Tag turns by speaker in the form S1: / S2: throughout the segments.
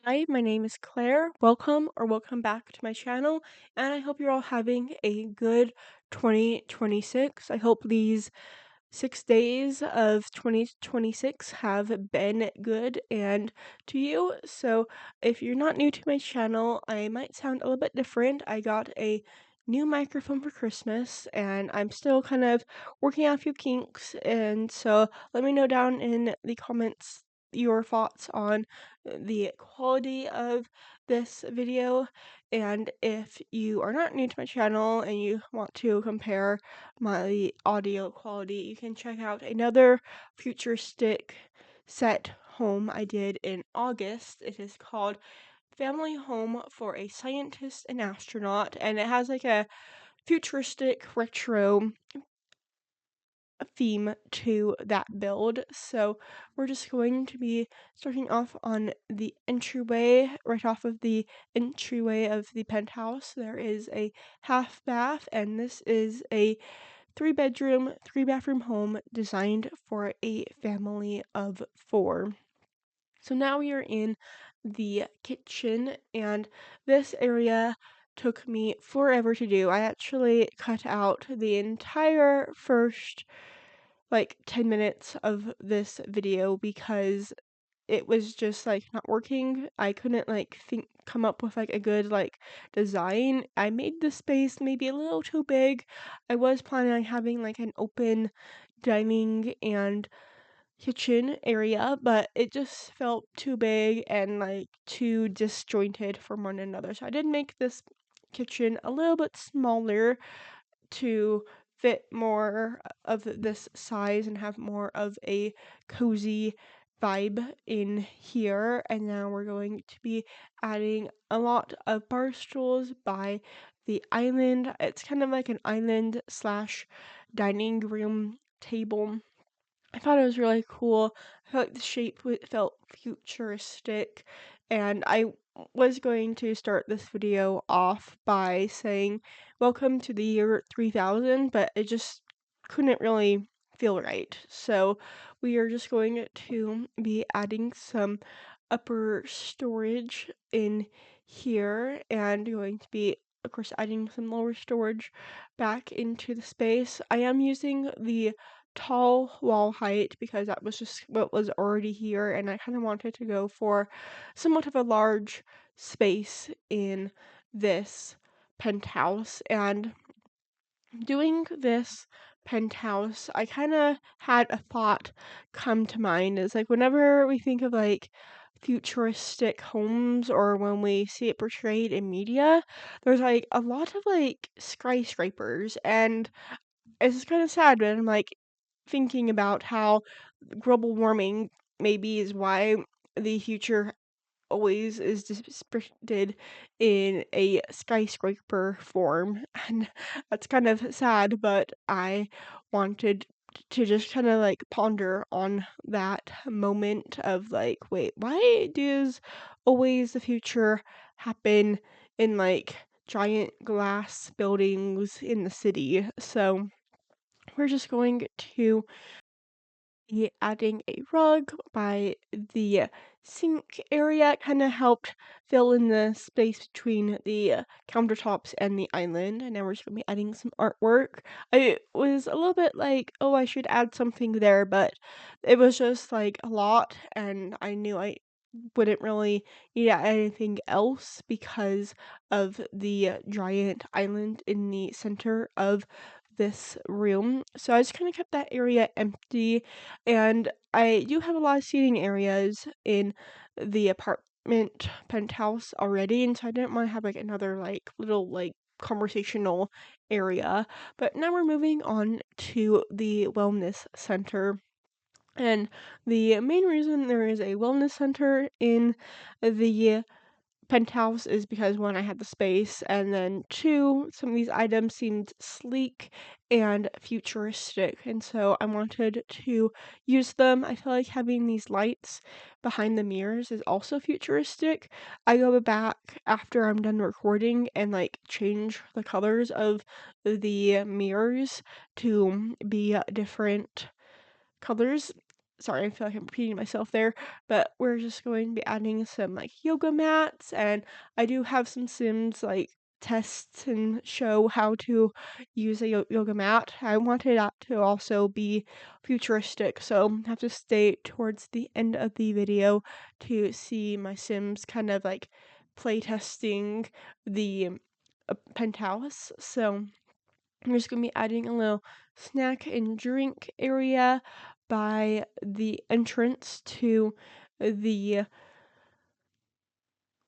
S1: Hi, my name is Claire. Welcome back to my channel, and I hope you're all having a good 2026. I hope these 6 days of 2026 have been good and to you. So, if you're not new to my channel, I might sound a little bit different. I got a new microphone for Christmas, and I'm still kind of working out a few kinks. And so, let me know down in the comments your thoughts on the quality of this video. And if you are not new to my channel and you want to compare my audio quality, you can check out another futuristic set home I did in August. It is called Family Home for a Scientist and Astronaut, and it has like a futuristic retro theme to that build. So we're just going to be starting off on the entryway. Right off of the entryway of the penthouse, there is a half bath, and this is a 3 bedroom, 3 bathroom home designed for a family of 4. So now we are in the kitchen, and this area took me forever to do. I actually cut out the entire first 10 minutes of this video because it was just not working. I couldn't come up with a good design. I made the space maybe a little too big. I was planning on having an open dining and kitchen area, but it just felt too big and too disjointed from one another. So I did make this kitchen a little bit smaller to fit more of this size and have more of a cozy vibe in here. And now we're going to be adding a lot of bar stools by the island. It's kind of like an island slash dining room table. I thought it was really cool. I felt like the shape felt futuristic, and I was going to start this video off by saying welcome to the year 3000, but it just couldn't really feel right. So we are just going to be adding some upper storage in here and going to be, of course, adding some lower storage back into the space. I am using the tall wall height because that was just what was already here, and I kind of wanted to go for somewhat of a large space in this penthouse. And doing this penthouse, I kind of had a thought come to mind. Is whenever we think of futuristic homes, or when we see it portrayed in media, there's a lot of skyscrapers, and it's kind of sad, but I'm thinking about how global warming maybe is why the future always is depicted in a skyscraper form. And that's kind of sad, but I wanted to just kind of ponder on that moment of wait, why does always the future happen in giant glass buildings in the city? So we're just going to be adding a rug by the sink area. It kind of helped fill in the space between the countertops and the island. And now we're just going to be adding some artwork. I was a little bit oh, I should add something there, but it was just a lot, and I knew I wouldn't really need to add anything else because of the giant island in the center of this room. So I just kind of kept that area empty, and I do have a lot of seating areas in the apartment penthouse already, and so I didn't want to have another little conversational area. But now we're moving on to the wellness center. And the main reason there is a wellness center in the penthouse is because, one, I had the space, and then two, some of these items seemed sleek and futuristic, and so I wanted to use them. I feel like having these lights behind the mirrors is also futuristic. I go back after I'm done recording and change the colors of the mirrors to be different colors, sorry, I feel like I'm repeating myself there, but we're just going to be adding some like yoga mats, and I do have some Sims like tests and show how to use a yoga mat. I wanted that to also be futuristic, so have to stay towards the end of the video to see my Sims kind of like play testing the penthouse. So I'm just gonna be adding a little snack and drink area by the entrance to the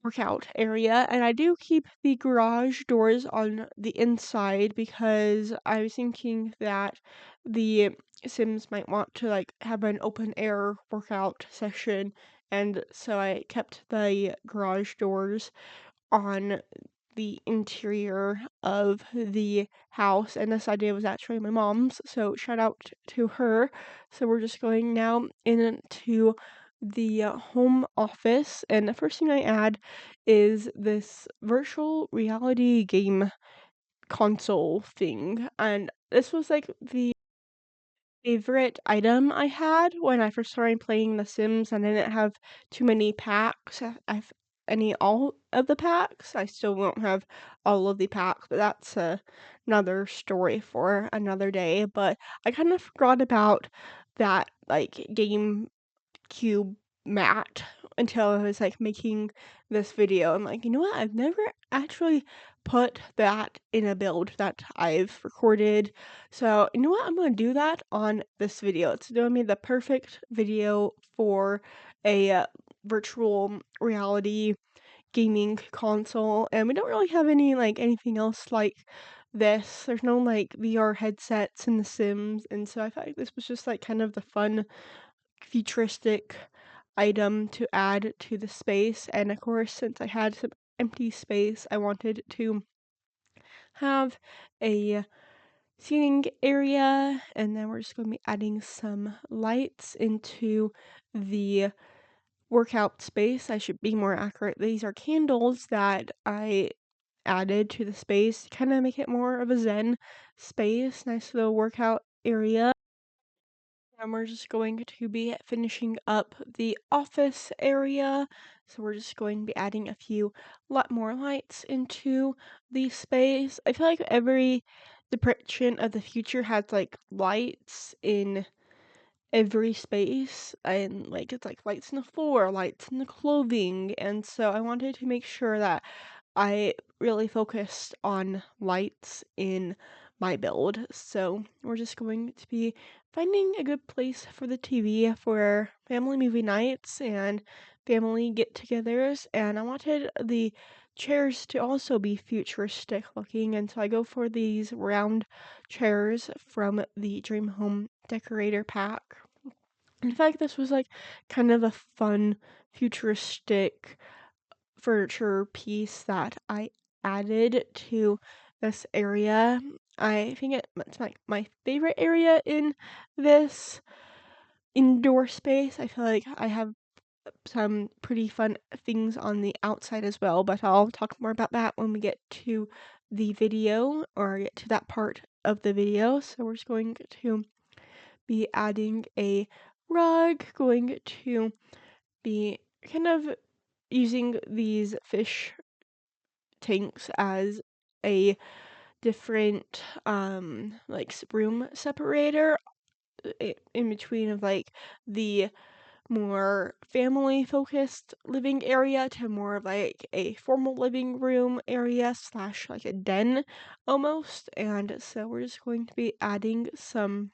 S1: workout area, and I do keep the garage doors on the inside because I was thinking that the Sims might want to like have an open air workout session, and so I kept the garage doors on the interior of the house, and this idea was actually my mom's, so shout out to her. So we're just going now into the home office, and the first thing I add is this virtual reality game console thing, and this was like the favorite item I had when I first started playing The Sims, and I didn't have too many packs. I've any all of the packs. I still won't have all of the packs, but that's another story for another day. But I kind of forgot about that like game cube mat until I was like making this video. I'm like, you know what? I've never actually put that in a build that I've recorded. So, you know what? I'm gonna do that on this video. It's gonna be the perfect video for a virtual reality gaming console. And we don't really have any like anything else like this. There's no like VR headsets in The Sims, and so I thought this was just like kind of the fun futuristic item to add to the space. And of course, since I had some empty space, I wanted to have a seating area, and then we're just going to be adding some lights into the workout space. I should be more accurate. These are candles that I added to the space to kind of make it more of a zen space. Nice little workout area. And we're just going to be finishing up the office area. So we're just going to be adding a few lot more lights into the space. I feel like every depiction of the future has like lights in every space, and like it's like lights in the floor, lights in the clothing, and so I wanted to make sure that I really focused on lights in my build. So we're just going to be finding a good place for the TV for family movie nights and family get-togethers, and I wanted the chairs to also be futuristic looking, and so I go for these round chairs from the Dream Home Decorator pack. In fact, this was like kind of a fun futuristic furniture piece that I added to this area. I think it's like my favorite area in this indoor space. I feel like I have some pretty fun things on the outside as well, but I'll talk more about that when we get to the video or get to that part of the video. So we're just going to be adding a rug, going to be kind of using these fish tanks as a different like room separator in between of like the more family focused living area to more of like a formal living room area slash like a den almost. And so we're just going to be adding some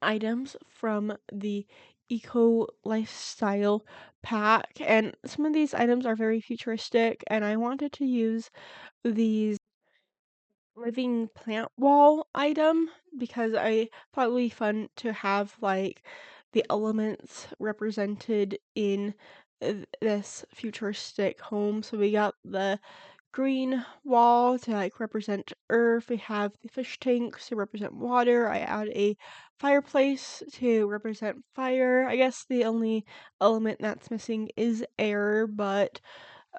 S1: items from the eco lifestyle pack, and some of these items are very futuristic, and I wanted to use these living plant wall item because I thought it would be fun to have like the elements represented in this futuristic home. So we got the green wall to like represent earth. We have the fish tanks to represent water. I add a fireplace to represent fire. I guess the only element that's missing is air, but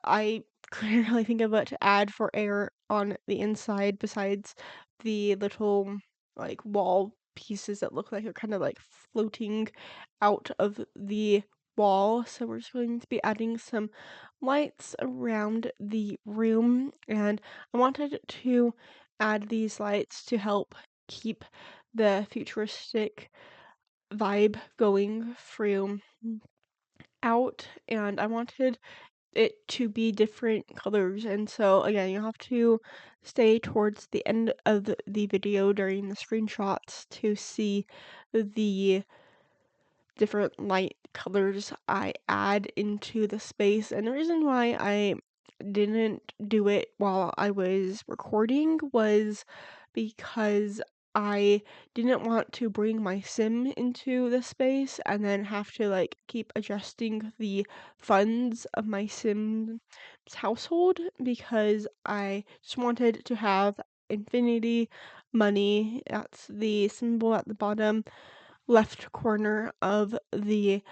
S1: I couldn't really think of what to add for air on the inside besides the little like wall pieces that look like they're kind of like floating out of the wall. So we're just going to be adding some lights around the room, and I wanted to add these lights to help keep the futuristic vibe going through out, and I wanted it to be different colors. And so again, you have to stay towards the end of the video during the screenshots to see the different light colors I add into the space. And the reason why I didn't do it while I was recording was because I didn't want to bring my sim into the space and then have to like keep adjusting the funds of my sim's household, because I just wanted to have infinity money. That's the symbol at the bottom left corner of the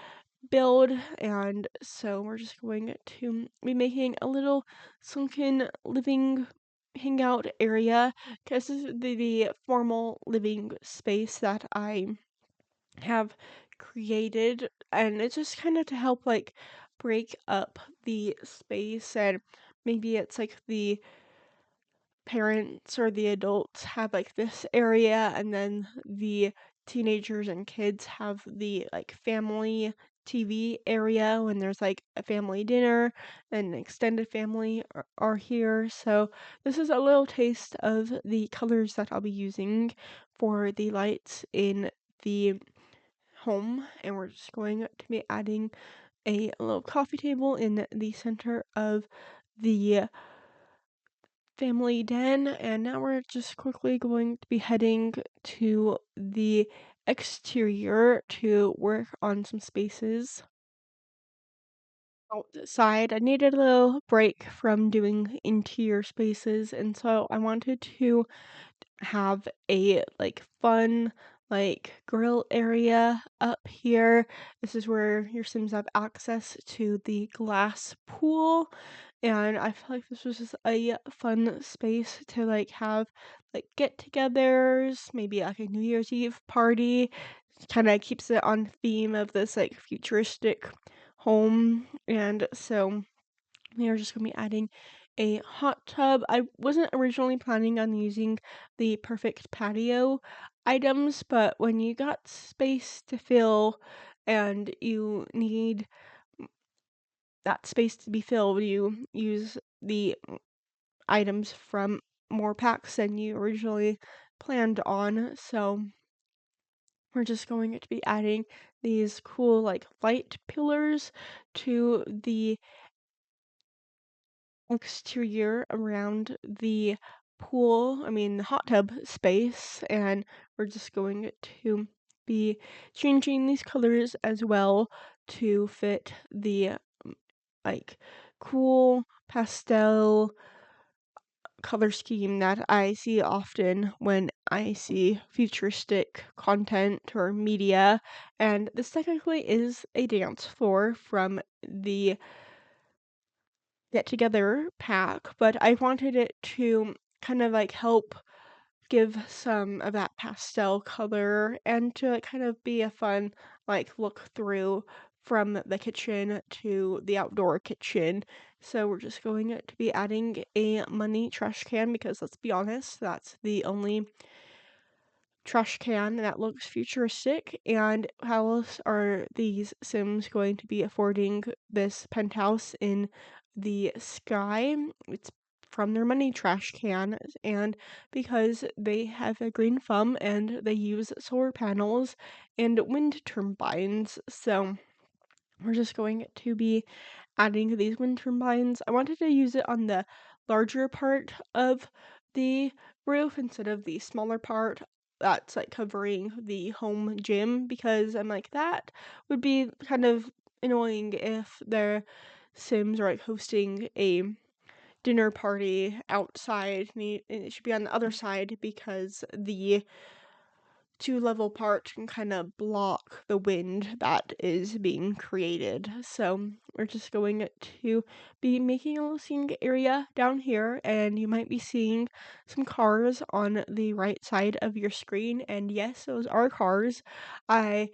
S1: build. And so we're just going to be making a little sunken living hangout area, because this is the formal living space that I have created, and it's just kind of to help like break up the space. And maybe it's like the parents or the adults have like this area, and then the teenagers and kids have the like family TV area when there's like a family dinner, and extended family are here. So this is a little taste of the colors that I'll be using for the lights in the home. And we're just going to be adding a little coffee table in the center of the family den. And now we're just quickly going to be heading to the exterior to work on some spaces outside. I needed a little break from doing interior spaces, and so I wanted to have a like fun like grill area up here. This is where your Sims have access to the glass pool, and I feel like this was just a fun space to like have like get-togethers, maybe like a New Year's Eve party. Kind of keeps it on theme of this like futuristic home. And so we are just going to be adding a hot tub. I wasn't originally planning on using the perfect patio items, but when you got space to fill and you need that space to be filled, you use the items from more packs than you originally planned on. So we're just going to be adding these cool like light pillars to the exterior around the pool, I mean, hot tub space. And we're just going to be changing these colors as well to fit the like cool pastel color scheme that I see often when I see futuristic content or media. And this technically is a dance floor from the get together pack, but I wanted it to kind of like help give some of that pastel color and to like, kind of be a fun like look through from the kitchen to the outdoor kitchen. So we're just going to be adding a money trash can, because let's be honest, that's the only trash can that looks futuristic. And how else are these Sims going to be affording this penthouse in the sky? It's from their money trash can, and because they have a green thumb and they use solar panels and wind turbines. So we're just going to be adding these wind turbines. I wanted to use it on the larger part of the roof instead of the smaller part that's like covering the home gym, because I'm like, that would be kind of annoying if their Sims are like hosting a dinner party outside, and it should be on the other side because the two-level part can kinda block the wind that is being created. So we're just going to be making a little seating area down here, and you might be seeing some cars on the right side of your screen, and yes, those are cars. I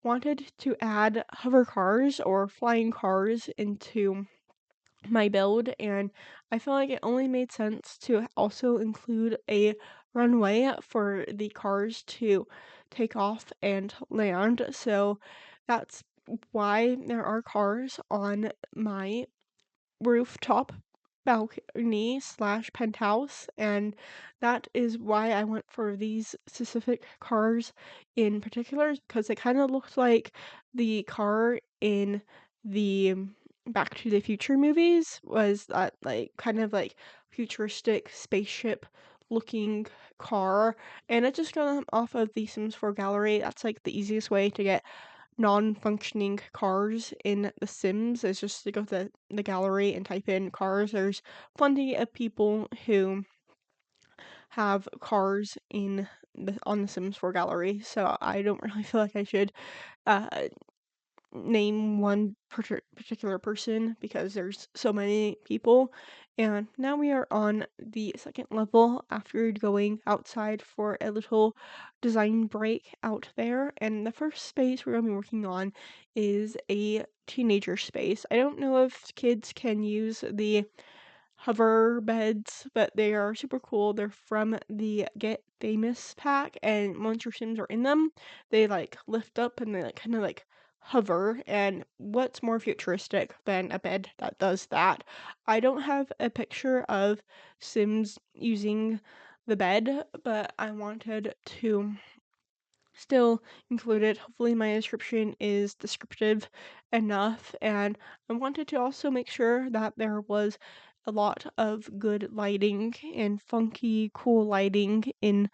S1: wanted to add hover cars or flying cars into my build, and I feel like it only made sense to also include a runway for the cars to take off and land. So that's why there are cars on my rooftop balcony slash penthouse, and that is why I went for these specific cars in particular, because it kind of looked like the car in the Back to the Future movies was that like kind of like futuristic spaceship looking car, and it just got off of the Sims 4 gallery. That's like the easiest way to get non-functioning cars in The Sims is just to go to the gallery and type in cars. There's plenty of people who have cars in on the Sims 4 gallery, so I don't really feel like I should uh name one particular person because there's so many people. And now we are on the second level after going outside for a little design break out there. And the first space we're going to be working on is a teenager space. I don't know if kids can use the hover beds, but they are super cool. They're from the Get Famous pack, and once your Sims are in them, they like lift up and they like kind of like hover. And what's more futuristic than a bed that does that? I don't have a picture of Sims using the bed, but I wanted to still included. Hopefully, my description is descriptive enough, and I wanted to also make sure that there was a lot of good lighting and funky, cool lighting in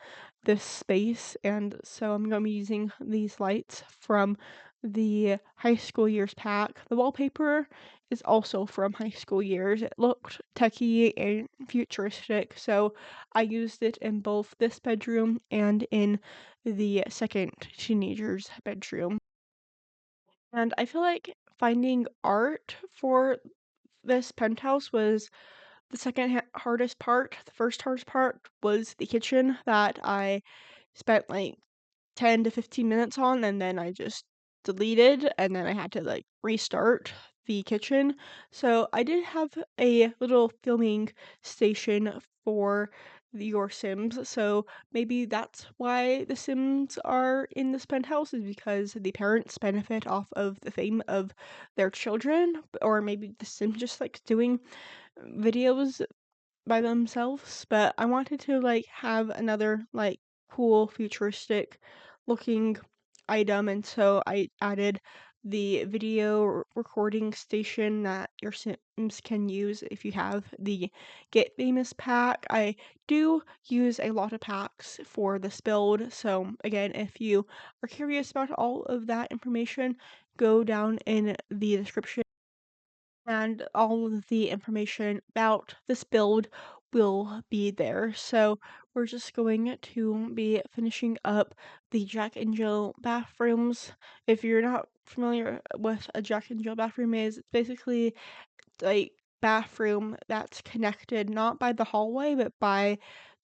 S1: this space, and so I'm going to be using these lights from the high school years pack. The wallpaper is also from high school years. It looked techy and futuristic, so I used it in both this bedroom and in the second teenager's bedroom. And I feel like finding art for this penthouse was the second hardest part. The first hardest part was the kitchen that I spent like 10 to 15 minutes on, and then I just deleted, and then I had to like restart the kitchen. So I did have a little filming station for your Sims. So maybe that's why the Sims are in this penthouse, is because the parents benefit off of the fame of their children, or maybe the Sims just like doing videos by themselves, but I wanted to like have another like cool futuristic looking item, and so I added the video recording station that your Sims can use if you have the Get Famous pack. I do use a lot of packs for this build, so again, if you are curious about all of that information, go down in the description, and all of the information about this build will be there. So we're just going to be finishing up the Jack and Jill bathrooms. If you're not familiar with a Jack and Jill bathroom is, it's basically like bathroom that's connected not by the hallway but by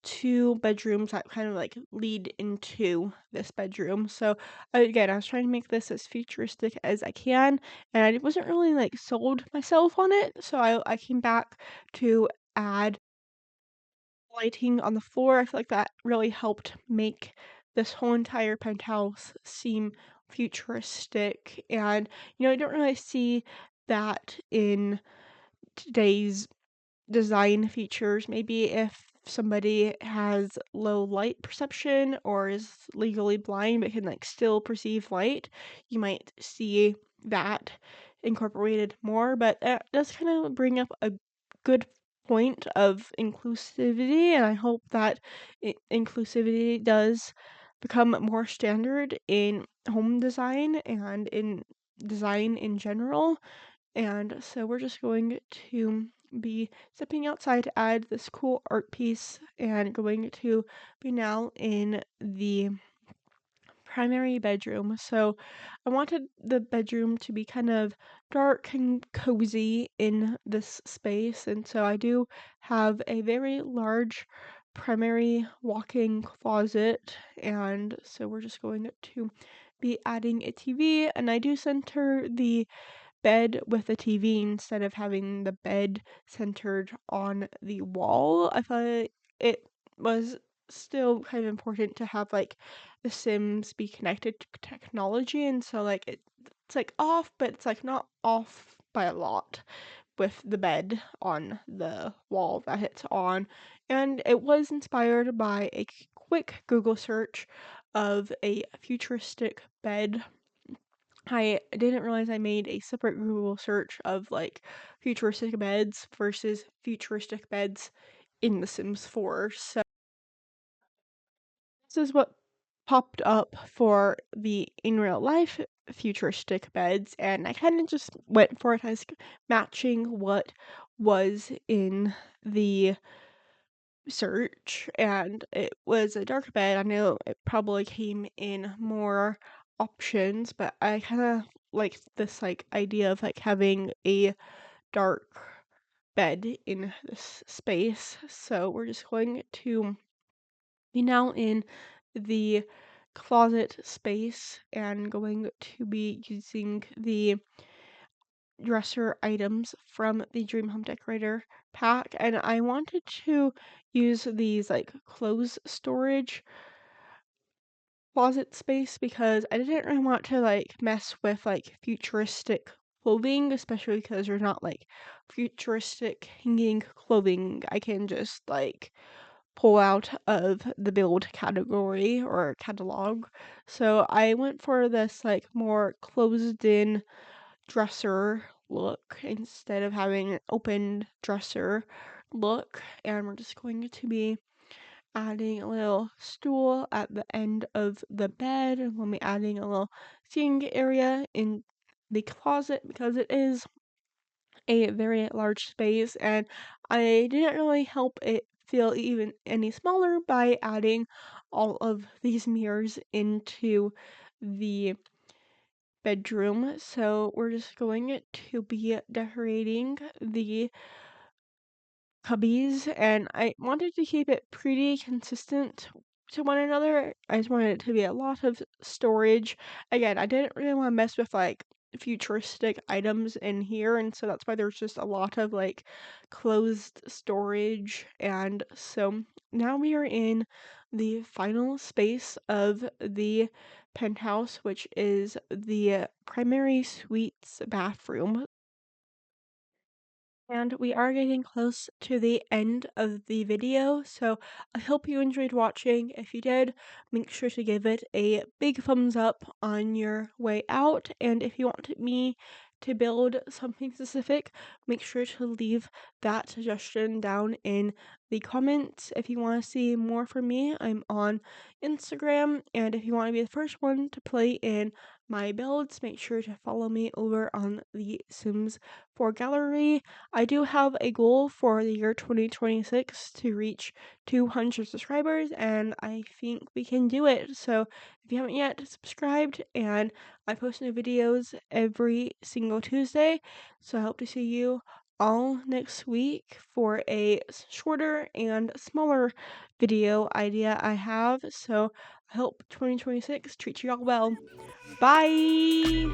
S1: two bedrooms that kind of like lead into this bedroom. So again, I was trying to make this as futuristic as I can, and I wasn't really like sold myself on it. So I came back to add lighting on the floor. I feel like that really helped make this whole entire penthouse seem futuristic, and I don't really see that in today's design features. Maybe if somebody has low light perception or is legally blind but can like still perceive light, you might see that incorporated more. But that does kind of bring up a good point of inclusivity, and I hope that inclusivity does become more standard in home design and in design in general. And so we're just going to be stepping outside to add this cool art piece, and going to be now in the primary bedroom. So I wanted the bedroom to be kind of dark and cozy in this space. And so I do have a very large primary walk-in closet. And so we're just going to be adding a TV. And I do center the bed with a TV instead of having the bed centered on the wall. I thought it was still kind of important to have like the Sims be connected to technology, and so like it's like off, but it's like not off by a lot with the bed on the wall that it's on. And it was inspired by a quick Google search of a futuristic bed. I didn't realize I made a separate Google search of like futuristic beds versus futuristic beds in The Sims 4. So this is what popped up for the in real life futuristic beds, and I kind of just went for it as matching what was in the search, and it was a dark bed. I know it probably came in more options, but I kind of like this like idea of like having a dark bed in this space. So we're just going to be now in the closet space and going to be using the dresser items from the Dream Home Decorator pack, and I wanted to use these like clothes storage closet space because I didn't really want to like mess with like futuristic clothing, especially because they're not like futuristic hanging clothing I can just like pull out of the build category or catalog. So I went for this like more closed in dresser look instead of having an open dresser look, and we're just going to be adding a little stool at the end of the bed, and we'll be adding a little seating area in the closet because it is a very large space, and I didn't really help it feel even any smaller by adding all of these mirrors into the bedroom. So we're just going to be decorating the cubbies, and I wanted to keep it pretty consistent to one another. I just wanted it to be a lot of storage. Again, I didn't really want to mess with like futuristic items in here, and so that's why there's just a lot of like closed storage. And so now we are in the final space of the penthouse, which is the primary suites bathroom. And we are getting close to the end of the video, so I hope you enjoyed watching. If you did, make sure to give it a big thumbs up on your way out, and if you want me to build something specific, make sure to leave that suggestion down in the comments. If you want to see more from me, I'm on Instagram, and if you want to be the first one to play in my builds, make sure to follow me over on the Sims 4 gallery. I do have a goal for the year 2026 to reach 200 subscribers, and I think we can do it. So if you haven't yet subscribed, and I post new videos every single Tuesday, so I hope to see you all next week for a shorter and smaller video idea I have. So I hope 2026 treats you all well. Bye!